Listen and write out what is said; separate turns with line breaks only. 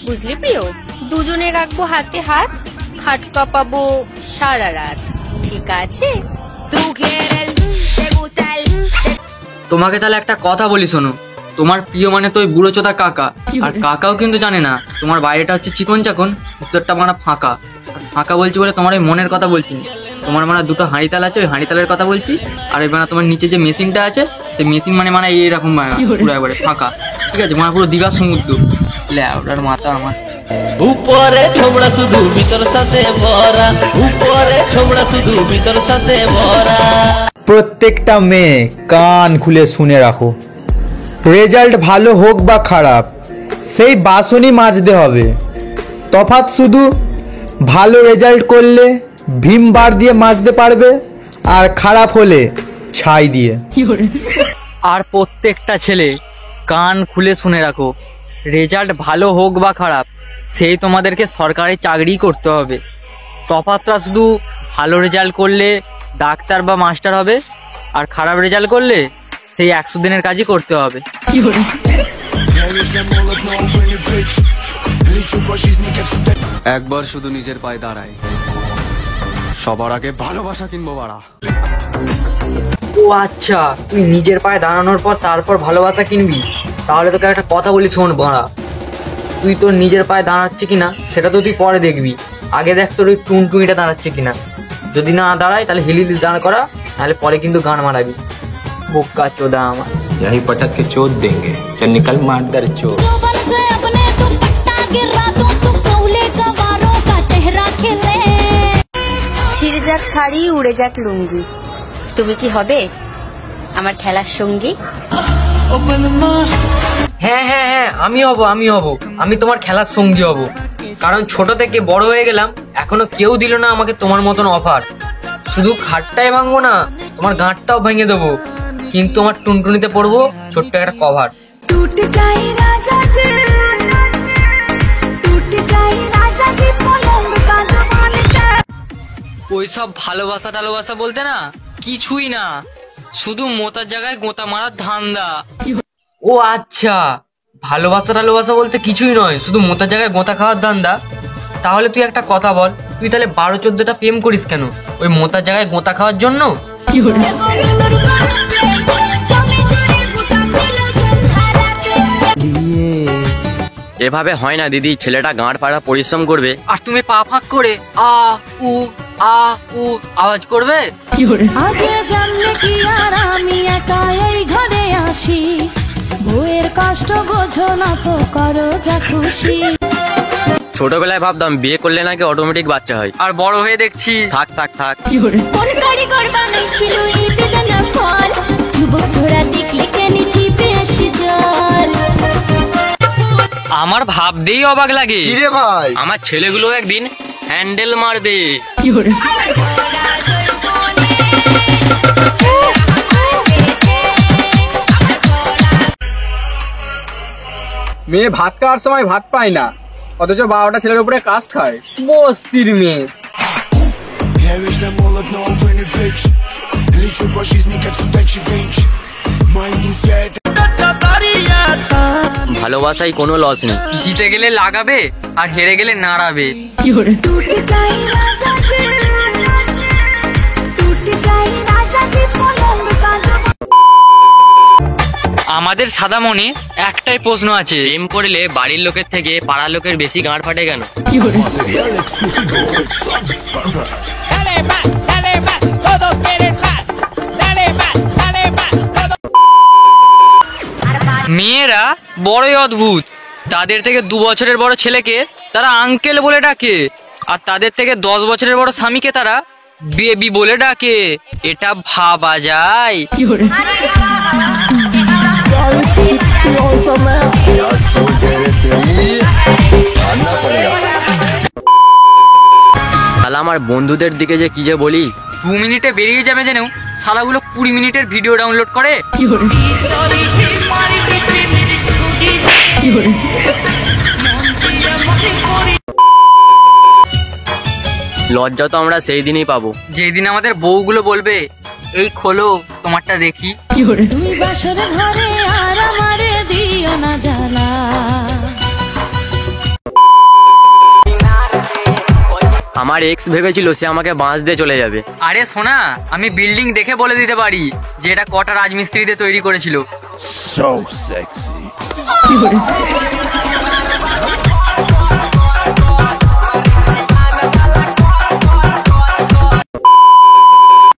বুঝলি প্রিয়, দুজনে রাখবো হাতে হাত, খাট কাঁপাবো সারা রাত, ঠিক আছে?
তোমাকে তাহলে একটা কথা বলি শোনো, তোমার প্রিয় মানে তো ওই বুড়ো চোদা কাকা, আর কাকাও কিন্তু জানে না তোমার বাইরেটা হচ্ছে চিকন চাকন, ভিতরটা মানে ফাঁকা। ফাঁকা বলছি বলে তোমার ওই মনের কথা বলছি, তোমার মানে দুটো হাঁড়ি তাল আছে, ওই হাঁড়ি তালের কথা বলছি। আর ওই মানে তোমার নিচে যে মেশিনটা আছে, সেই মেশিন মানে এইরকম পুরো একবারে ফাঁকা, ঠিক আছে? মানে পুরো দীঘা সমুদ্র। ওটার মাথা আমার
উপরে ছোবড়া শুধু ভিতর সাথে ভরা, উপরে ছোবড়া শুধু ভিতর সাথে ভরা।
প্রত্যেকটা মেয়ে কান খুলে শুনে রাখো, রেজাল্ট ভালো হোক বা খারাপ সেই বাসনই মাজতে হবে। তফাৎ শুধু ভালো রেজাল্ট করলে ভীম বার দিয়ে মাজতে পারবে, আর খারাপ হলে ছাই দিয়ে।
আর প্রত্যেকটা ছেলে কান খুলে শুনে রাখো, রেজাল্ট ভালো হোক বা খারাপ সেই তোমাদেরকে সরকারি চাকরি করতে হবে। তফাৎটা শুধু ভালো রেজাল্ট করলে ডাক্তার বা মাস্টার হবে, আর খারাপ রেজাল্ট করলে সেই 100 দিনের কাজই করতে হবে।
একবার শুধু নিজের পায়ে দাঁড়াই, সবার আগে ভালোবাসা কিনবো বাড়া।
ও আচ্ছা, তুই নিজের পায়ে দাঁড়ানোর পর তারপর ভালোবাসা কিনবি? তাহলে তোকে একটা কথা বলি শোন বাড়া, তুই তোর নিজের পায়ে দাঁড়াচ্ছে কিনা সেটা তো তুই পরে দেখবি, আগে দেখ তোর ওই টুনটুনিটা দাঁড়াচ্ছে কিনা। যদি না দাঁড়ায় তাহলে হিলি দাঁড় করা, নাহলে পরে কিন্তু গান মারাবি। বোকা চোদা আমার।
यही पटक के चोट देंगे, चल निकल मार दर चोट।
ছিঁড়ে যাক শাড়ি, উড়ে যাক লুঙ্গি, তুমি কি হবে আমার খেলার সঙ্গী?
হ্যাঁ হ্যাঁ হ্যাঁ, আমি হব, আমি তোমার খেলার সঙ্গী হব। কারণ ছোট থেকে বড় হয়ে গেলাম, এখনো কেউ দিল না আমাকে তোমার মতন অফার। শুধু খাটটাই ভাঙবো না, তোমার গাঁটটাও ভেঙে দেবো, কিন্তু আমার টুনটুনিতে পড়বো ছোট্ট একটা কভার। ওইসব ভালোবাসা টালোবাসা বলতে না কিছুই না, শুধু মোতার জায়গায় গোতা মারার ধান্দা। ও আচ্ছা, ভালোবাসা টালোবাসা বলতে কিছুই নয়, শুধু মোতার জায়গায় গোতা খাওয়ার ধান্দা। তাহলে তুই একটা কথা বল, তুই তাহলে 12-14টা প্রেম করিস কেন? ওই মোতার জায়গায় গোতা খাওয়ার জন্য?
এভাবে হয় না দিদি, ছেলেটা গাঁট পাড়া পরিশ্রম করবে
আর তুমি পা ফাঁক করে আ উ আওয়াজ করবে।
আগে জানলে কি আর আমি একা এই ঘরে আসি, বউয়ের কষ্ট বোঝো না তো করো যা খুশি।
ছোটবেলায় ভাবতাম বিয়ে করলে নাকি অটোমেটিক বাচ্চা হয়,
আর বড় হয়ে দেখছি
থাক থাক থাক।
কোন কারিগর বানাইছিল এই বেদানা ফল, যুবক ছোড়া দেখলে কেন চিপে আসি জল।
আমার ভাবতেই অবাক লাগে,
কিরে ভাই,
আমার ছেলেগুলো একদিন হ্যান্ডেল মারবে।
মেয়ে ভাত খাওয়ার সময় ভাত পায় না, অথচ 12টা ছেলের উপরে কাজ খায়।
বস্তির মেয়ে।
ভালোবাসায় কোনো লস নেই,
জিতে গেলে লাগাবে আর হেরে গেলে নাড়াবে। আমাদের সাদা মনে একটাই প্রশ্ন আছে,
প্রেম করলে বাড়ির লোকের থেকে পাড়ার লোকের বেশি গাঁট ফাটে কেন?
মেয়েরা বড়ই অদ্ভুত, তাদের থেকে 2 বছরের বড় ছেলেকে তারা আঙ্কেল বলে ডাকে, আর তাদের থেকে 10 বছরের বড় স্বামীকে তারা বেবি বলে ডাকে। এটা ভাবা যায়?
তাহলে আমার বন্ধুদের দিকে যে কি যে বলি,
2 মিনিটে বেরিয়ে যাবে জেনেও শালাগুলো 20 মিনিটের ভিডিও ডাউনলোড করে।
লজ্জা তো আমরা সেই দিনই পাবো
যেদিন আমাদের বউগুলো বলবে এই খোলো তোমারটা দেখি।
তুমি বাসর ঘরে আর আমারে দিও না জ্বালা।
আমার এক্স ভেবেছিল সে আমাকে বাঁশ দিয়ে চলে যাবে।
আরে সোনা, আমি বিল্ডিং দেখে বলে দিতে পারি যে এটা কটা রাজমিস্ত্রি দিয়ে তৈরি করেছিল।
So sexy.